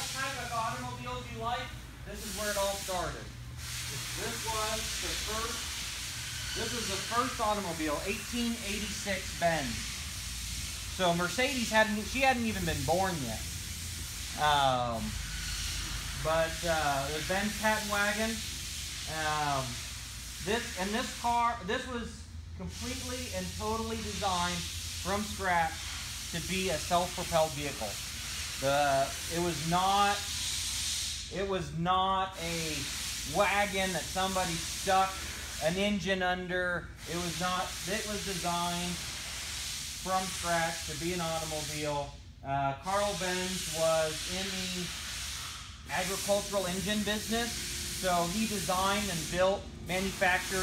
what type of automobiles you like, this is where it all started. This was the first automobile, 1886 Benz. So Mercedes hadn't even been born yet. The Benz patent wagon. This was completely and totally designed from scratch to be a self-propelled vehicle. It was not a wagon that somebody stuck an engine under. It was designed from scratch to be an automobile. Carl Benz was in the agricultural engine business, so he designed and built, manufactured